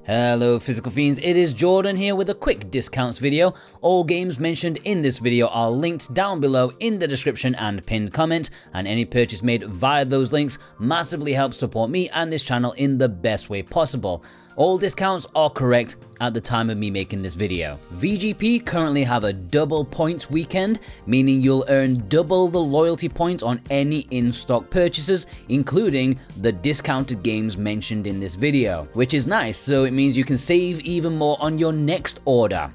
Hello Physical Fiends, it is Jordan here with a quick discounts video. All games mentioned in this video are linked down below in the description and pinned comment, and any purchase made via those links massively helps support me and this channel in the best way possible. All discounts are correct at the time of me making this video. VGP currently have a double points weekend, meaning you'll earn double the loyalty points on any in-stock purchases, including the discounted games mentioned in this video, which is nice, so it means you can save even more on your next order.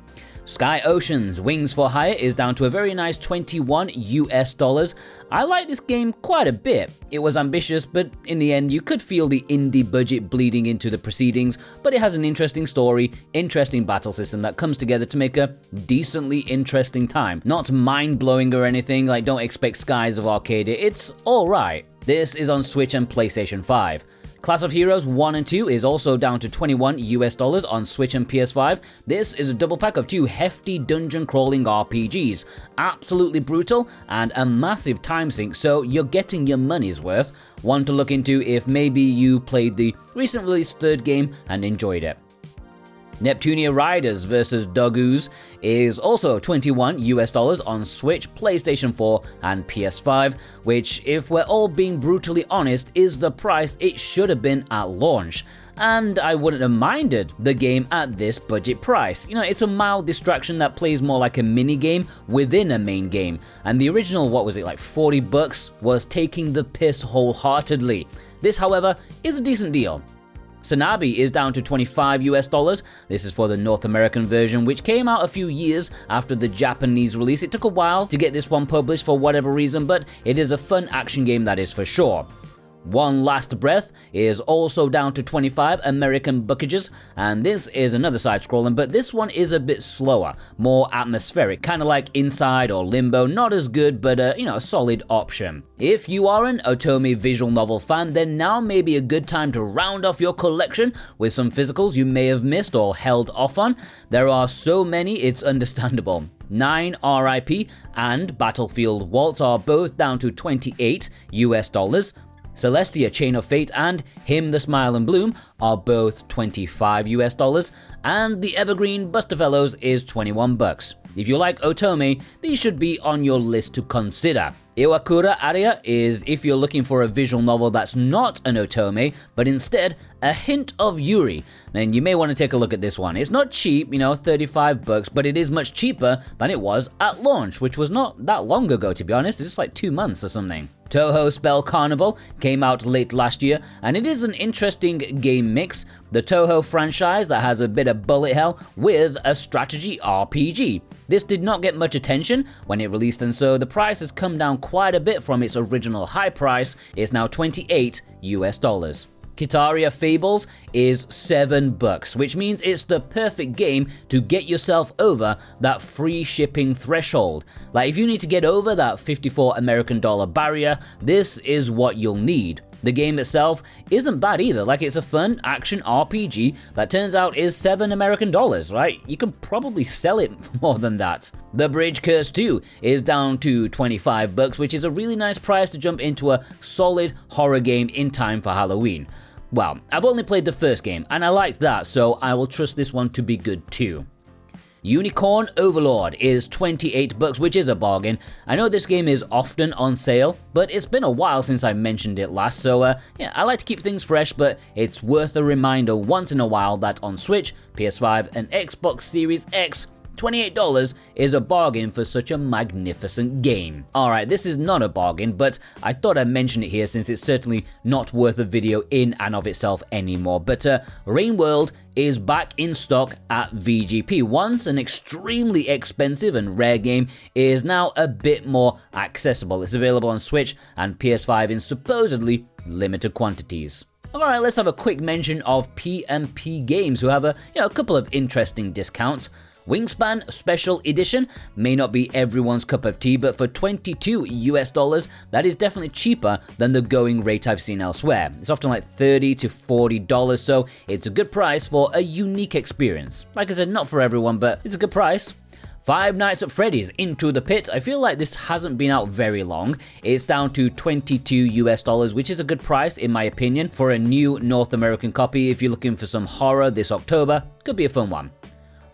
Sky Ocean's Wings for Hire is down to a very nice $21. I like this game quite a bit. It was ambitious, but in the end you could feel the indie budget bleeding into the proceedings, but it has an interesting story, interesting battle system that comes together to make a decently interesting time. Not mind-blowing or anything, like don't expect Skies of Arcadia, it's alright. This is on Switch and PlayStation 5. Class of Heroes 1 and 2 is also down to $21 on Switch and PS5. This is a double pack of two hefty dungeon crawling RPGs. Absolutely brutal and a massive time sink, so you're getting your money's worth. One to look into if maybe you played the recent released third game and enjoyed it. Neptunia Riders vs Dogoos is also $21 on Switch, PlayStation 4 and PS5, which, if we're all being brutally honest, is the price it should have been at launch. And I wouldn't have minded the game at this budget price. You know, it's a mild distraction that plays more like a mini game within a main game. And the original, what was it, like $40, was taking the piss wholeheartedly. This, however, is a decent deal. Sanabi is down to $25. This is for the North American version, which came out a few years after the Japanese release. It took a while to get this one published for whatever reason, but it is a fun action game, that is for sure. One Last Breath is also down to 25 American buckages, and this is another side-scrolling, but this one is a bit slower, more atmospheric, kind of like Inside or Limbo. Not as good, but a solid option. If you are an Otome visual novel fan, then now may be a good time to round off your collection with some physicals you may have missed or held off on. There are so many, it's understandable. 9 RIP and Battlefield Waltz are both down to $28. Celestia Chain of Fate and Him the Smile and Bloom are both $25, and the Evergreen Busterfellows is $21. If you like Otome, these should be on your list to consider. Iwakura Aria is if you're looking for a visual novel that's not an Otome, but instead a hint of Yuri, then you may want to take a look at this one. It's not cheap, $35, but it is much cheaper than it was at launch, which was not that long ago, to be honest. It's just like 2 months or something. Touhou Spell Carnival came out late last year, and it is an interesting game mix. The Touhou franchise that has a bit of bullet hell with a strategy RPG. This did not get much attention when it released, and so the price has come down quite a bit from its original high price. It's now $28. Kitaria Fables is $7, which means it's the perfect game to get yourself over that free shipping threshold. Like, if you need to get over that $54 American barrier, this is what you'll need. The game itself isn't bad either. Like, it's a fun action RPG that turns out is $7 American, right? You can probably sell it for more than that. The Bridge Curse 2 is down to $25, which is a really nice price to jump into a solid horror game in time for Halloween. Well, I've only played the first game, and I liked that, so I will trust this one to be good too. Unicorn Overlord is $28, which is a bargain. I know this game is often on sale, but it's been a while since I mentioned it last, so I like to keep things fresh, but it's worth a reminder once in a while that on Switch, PS5, and Xbox Series X, $28 is a bargain for such a magnificent game. Alright, this is not a bargain, but I thought I'd mention it here since it's certainly not worth a video in and of itself anymore. But Rain World is back in stock at VGP. Once an extremely expensive and rare game is now a bit more accessible. It's available on Switch and PS5 in supposedly limited quantities. Alright, let's have a quick mention of PMP Games, who have a couple of interesting discounts. Wingspan Special Edition may not be everyone's cup of tea, but for $22, that is definitely cheaper than the going rate I've seen elsewhere. It's often like $30 to $40, so it's a good price for a unique experience. Like I said, not for everyone, but it's a good price. Five Nights at Freddy's Into the Pit. I feel like this hasn't been out very long. It's down to $22 US, which is a good price in my opinion for a new North American copy. If you're looking for some horror this October, could be a fun one.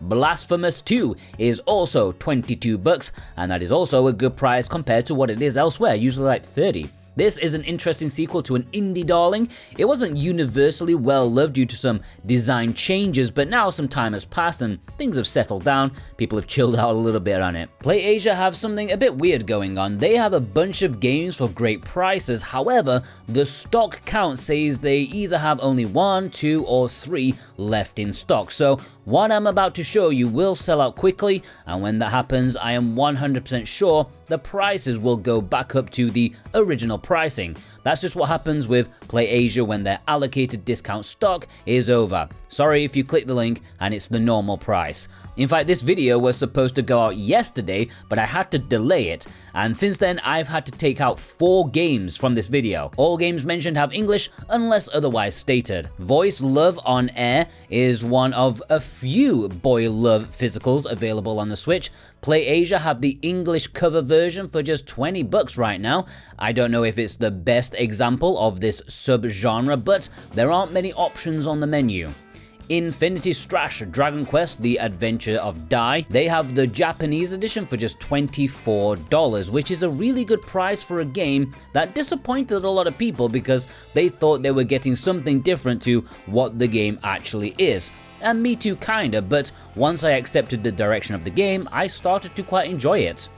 Blasphemous 2 is also $22, and that is also a good price compared to what it is elsewhere, usually like $30. This is an interesting sequel to an indie darling. It wasn't universally well loved due to some design changes, but now some time has passed and things have settled down. People have chilled out a little bit on it. PlayAsia have something a bit weird going on. They have a bunch of games for great prices. However, the stock count says they either have only 1, 2, or 3 left in stock. So what I'm about to show you will sell out quickly, and when that happens, I am 100% sure the prices will go back up to the original pricing. That's just what happens with PlayAsia when their allocated discount stock is over. Sorry if you click the link and it's the normal price. In fact, this video was supposed to go out yesterday, but I had to delay it, and since then I've had to take out 4 games from this video. All games mentioned have English unless otherwise stated. Voice Love on Air is one of a few Boy Love physicals available on the Switch. PlayAsia have the English cover version for just $20 right now. I don't know if it's the best example of this sub-genre, but there aren't many options on the menu. Infinity Strash Dragon Quest The Adventure of Dai. They have the Japanese edition for just $24, which is a really good price for a game that disappointed a lot of people because they thought they were getting something different to what the game actually is. And me too kinda, but once I accepted the direction of the game, I started to quite enjoy it.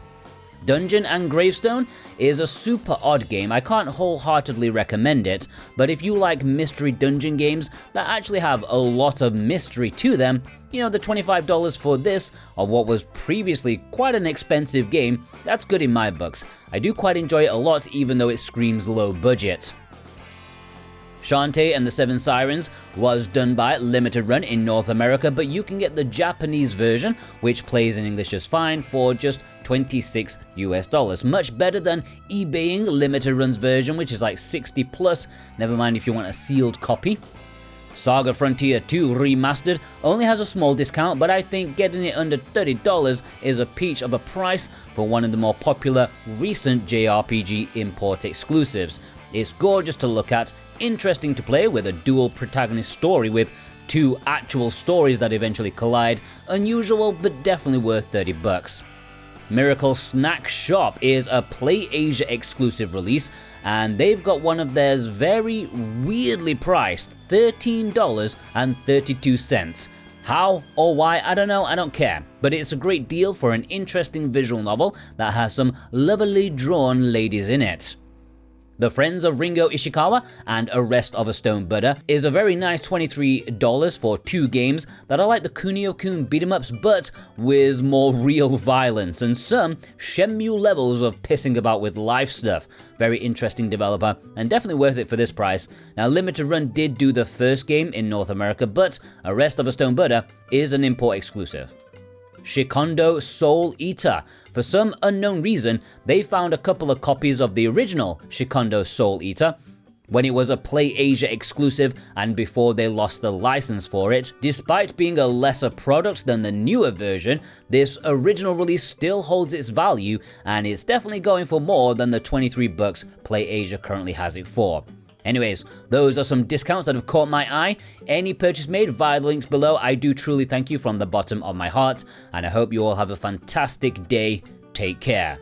Dungeon and Gravestone is a super odd game. I can't wholeheartedly recommend it, but if you like mystery dungeon games that actually have a lot of mystery to them, you know, the $25 for this, of what was previously quite an expensive game, that's good in my books. I do quite enjoy it a lot, even though it screams low budget. Shantae and the Seven Sirens was done by Limited Run in North America, but you can get the Japanese version, which plays in English just fine, for just $26 US. Much better than eBaying Limited Run's version, which is like 60 plus, never mind if you want a sealed copy. SaGa Frontier 2 Remastered only has a small discount, but I think getting it under $30 is a peach of a price for one of the more popular recent JRPG import exclusives. It's gorgeous to look at, interesting to play with a dual protagonist story with 2 actual stories that eventually collide, unusual but definitely worth $30. Miracle Snack Shop is a PlayAsia exclusive release, and they've got one of theirs very weirdly priced $13.32. How or why, I don't know, I don't care, but it's a great deal for an interesting visual novel that has some lovely drawn ladies in it. The Friends of Ringo Ishikawa and Arrest of a Stone Buddha is a very nice $23 for 2 games that are like the Kunio-kun beat-em-ups but with more real violence and some Shenmue levels of pissing about with life stuff. Very interesting developer and definitely worth it for this price. Now Limited Run did do the first game in North America, but Arrest of a Stone Buddha is an import exclusive. Shikhondo Soul Eater. For some unknown reason, they found a couple of copies of the original Shikhondo Soul Eater when it was a PlayAsia exclusive and before they lost the license for it. Despite being a lesser product than the newer version, this original release still holds its value and it's definitely going for more than the $23 PlayAsia currently has it for. Anyways, those are some discounts that have caught my eye. Any purchase made via the links below, I do truly thank you from the bottom of my heart, and I hope you all have a fantastic day. Take care.